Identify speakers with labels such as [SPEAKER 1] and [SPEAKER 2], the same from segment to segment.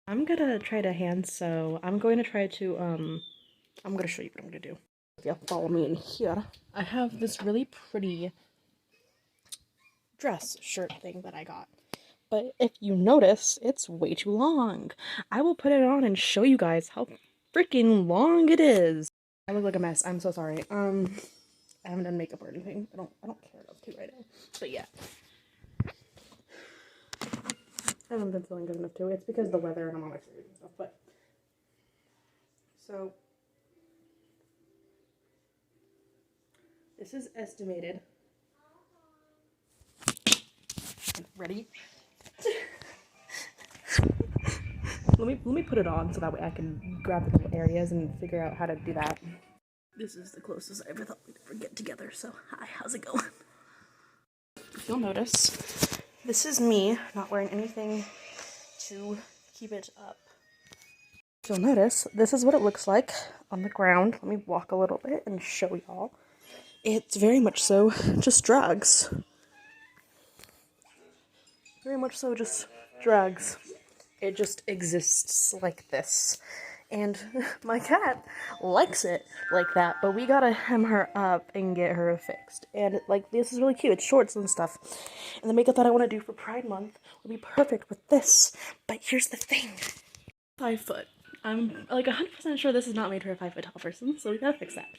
[SPEAKER 1] I'm gonna try to hand sew. I'm going to try to, I'm gonna show you what I'm gonna do. If you'll follow me in here, I have this really pretty dress shirt thing that I got. But if you notice, it's way too long. I will put it on and show you guys how freaking long it is. I look like a mess. I'm so sorry. I haven't done makeup or anything. I don't care enough to right now. But yeah. I haven't been feeling good enough to. It's because of the weather and I'm on my period and stuff, but so this is estimated. Ready? let me put it on so that way I can grab the little areas and figure out how to do that. This is the closest I ever thought we'd ever get together. So hi, how's it going? If you'll notice, this is me not wearing anything to keep it up. If you'll notice, this is what it looks like on the ground. Let me walk a little bit and show y'all. It's very much so just drugs. Very much so just drugs. It just exists like this. And my cat likes it like that, but we gotta hem her up and get her fixed. And like, this is really cute. It's shorts and stuff. And the makeup that I want to do for Pride Month would be perfect with this. But here's the thing. 5 foot. I'm like 100% sure this is not made for a 5 foot tall person, so we gotta fix that.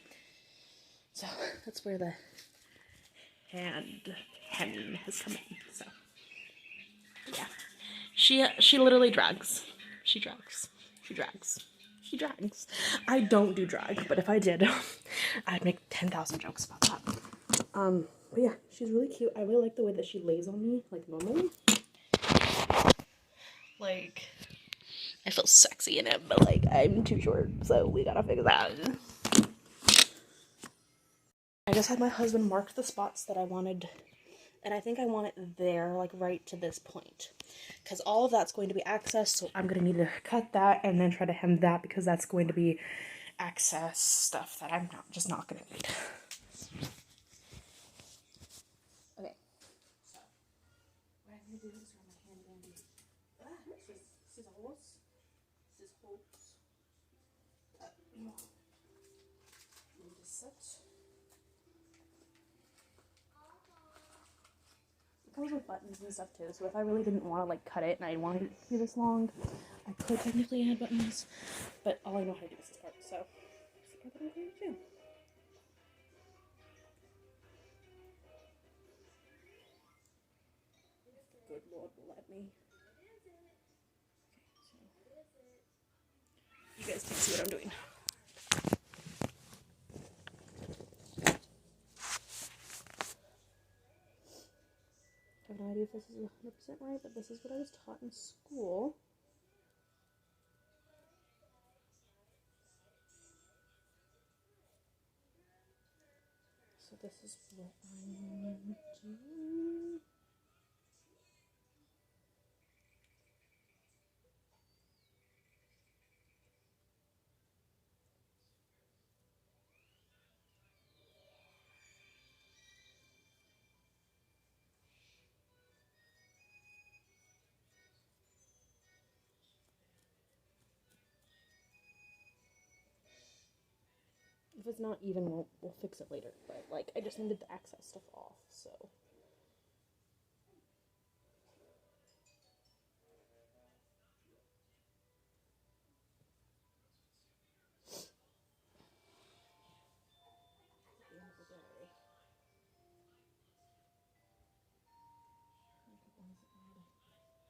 [SPEAKER 1] So that's where the hand hemming has come in. So yeah, she literally drags. She drags. She drags. She drags. I don't do drag, but if I did, I'd make 10,000 jokes about that. But yeah, she's really cute. I really like the way that she lays on me, like normally. Like, I feel sexy in it, but like, I'm too short, so we gotta fix that. I just had my husband mark the spots that I wanted, and I think I want it there, like right to this point. Because all of that's going to be access, so I'm going to need to cut that and then try to hem that because that's going to be excess stuff that I'm just not going to need. Okay. So, what I'm going to do is run my hand down these scissors. Need to sit. It comes with buttons and stuff too, so if I really didn't want to like cut it and I wanted it to be this long, I could technically add buttons, but all I know how to do is this part, so that's the part that I'm going to do. Good Lord will let me. Okay, so you guys can see what I'm doing. I have no idea if this is 100% right, but this is what I was taught in school. So this is what I'm doing. If it's not even, we'll fix it later. But like, I just needed the excess stuff off, so. At the end of the day, makeup wants to add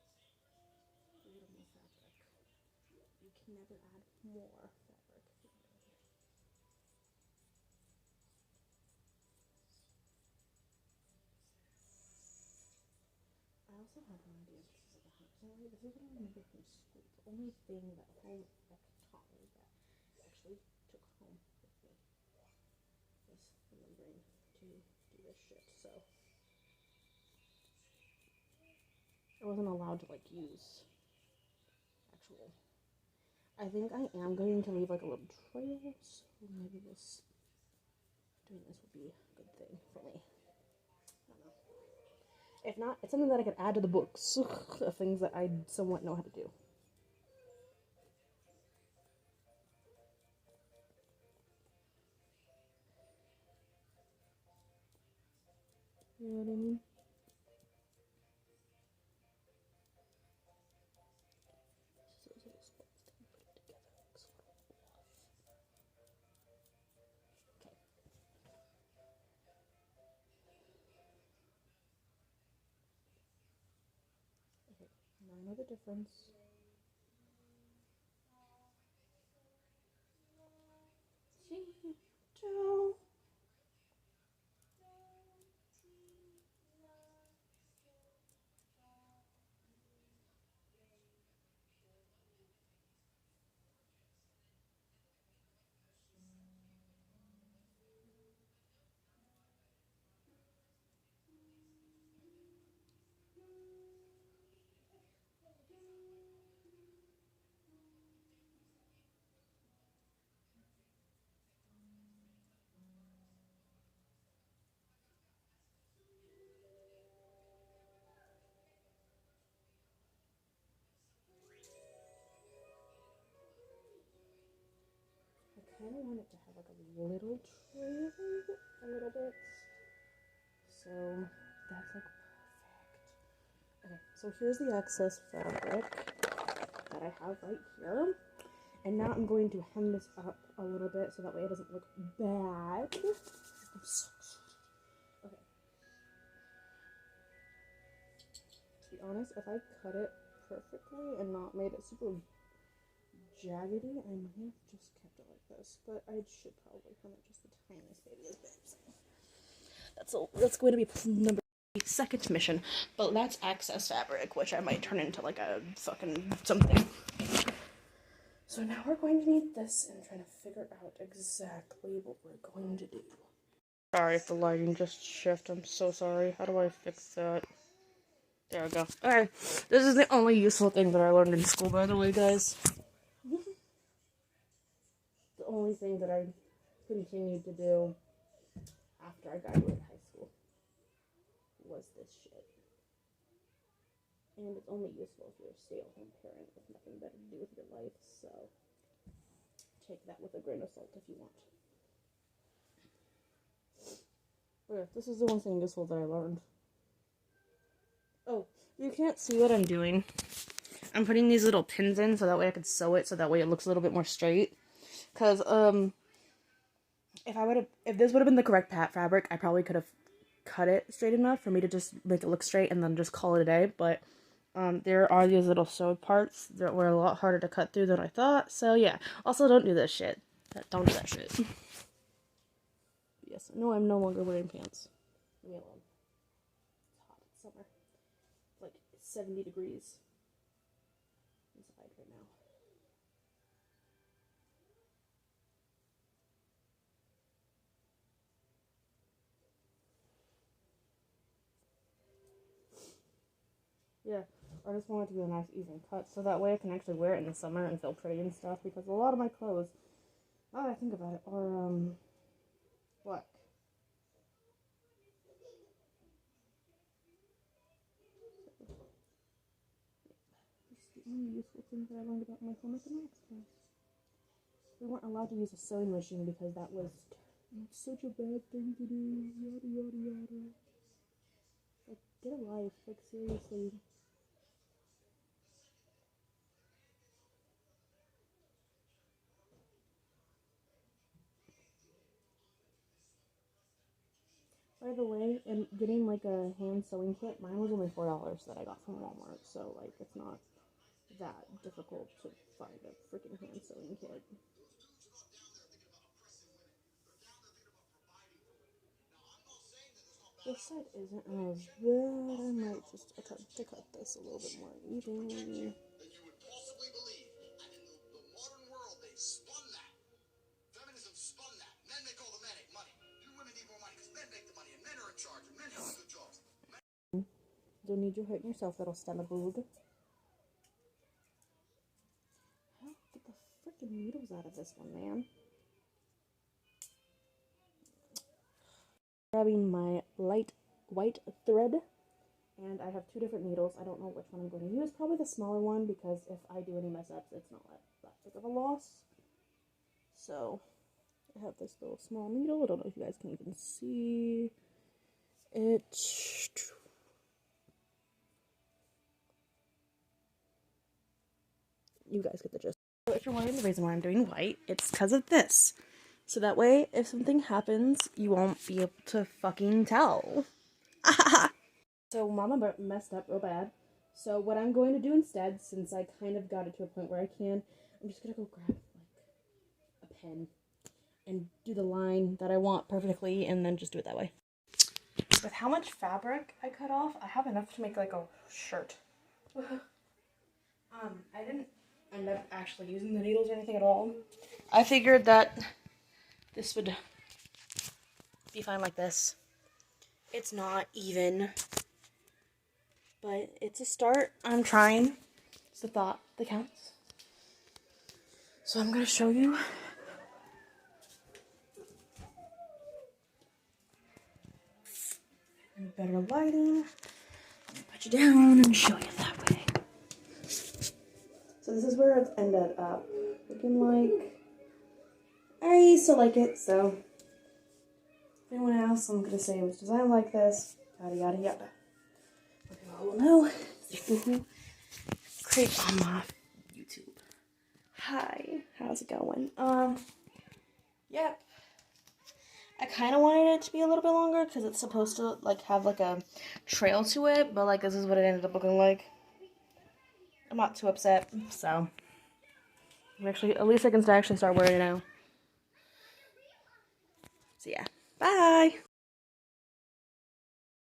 [SPEAKER 1] a little more fabric. You can never add more fabric. I also have no idea if this is like 100% right. This is what I remember from school. The only thing that home ec taught me that I actually took home with me was remembering to do this shit. So I wasn't allowed to like use actual. I think I am going to leave like a little trail, so maybe doing this would be a good thing for me. I don't know. If not, it's something that I could add to the books of things that I somewhat know how to do. You know what I mean? So those little spots, can we put it together? Looks a little off. Okay. Okay, now I know the difference. See? Joe. I kind of want it to have like a little trail, a little bit. So that's like perfect. Okay, so here's the excess fabric that I have right here. And now I'm going to hem this up a little bit so that way it doesn't look bad. I'm so sorry. Okay. To be honest, if I cut it perfectly and not made it super jaggedy, I might have just kept it like this. But I should probably hem it just the tiniest baby bit. That's going to be number second mission. But that's excess fabric, which I might turn into like a fucking something. So now we're going to need this and trying to figure out exactly what we're going to do. Sorry if the lighting just shifted. I'm so sorry. How do I fix that? There we go. Okay, this is the only useful thing that I learned in school, by the way, guys. The only thing that I continued to do after I graduated high school was this shit. And it's only useful if you're a stay-at-home parent with nothing better to do with your life, so take that with a grain of salt if you want. But yeah, this is the one thing useful that I learned. Oh, you can't see what I'm doing. I'm putting these little pins in so that way I can sew it so that way it looks a little bit more straight. Cause if this would have been the correct fabric, I probably could have cut it straight enough for me to just make it look straight and then just call it a day. But there are these little sewed parts that were a lot harder to cut through than I thought. So yeah. Also, don't do this shit. Don't do that shit. Yes. No, I'm no longer wearing pants. Leave me alone. It's hot. It's summer. It's like 70 degrees inside right now. Yeah, I just want it to be a nice even cut so that way I can actually wear it in the summer and feel pretty and stuff, because a lot of my clothes, now that I think about it, are black. This is the only useful thing that I learned about my home economics class. We weren't allowed to use a sewing machine because that was such a bad thing to do, yada yada yada. Like, get a life, like seriously. By the way, and getting like a hand sewing kit, mine was only $4 that I got from Walmart, so like it's not that difficult to find a freaking hand sewing kit. This side isn't as bad. I might just attempt to cut this a little bit more evenly. Don't need you hurting yourself, little Stella Boog. Get the freaking needles out of this one, man. Grabbing my light white thread, and I have two different needles. I don't know which one I'm going to use. Probably the smaller one, because if I do any mess ups, it's not that big of a loss. So I have this little small needle. I don't know if you guys can even see. It's... You guys get the gist. So if you're wondering the reason why I'm doing white, it's because of this. So that way, if something happens, you won't be able to fucking tell. So Mama messed up real bad. So what I'm going to do instead, since I kind of got it to a point where I can, I'm just going to go grab like a pen and do the line that I want perfectly and then just do it that way. With how much fabric I cut off, I have enough to make like a shirt. I didn't end up actually using the needles or anything at all. I figured that this would be fine like this. It's not even, but it's a start. I'm trying. It's the thought that counts. So I'm gonna show you. Better lighting. Put you down and show you that way. So this is where it's ended up. Looking like I used to like it, so if anyone else, I'm gonna say it was designed like this. Yada yada yada. Oh no, creep on my YouTube. Hi, how's it going? Yep. I kind of wanted it to be a little bit longer because it's supposed to like have like a trail to it, but like this is what it ended up looking like. I'm not too upset, so actually, at least I can actually start wearing it now. So yeah, bye.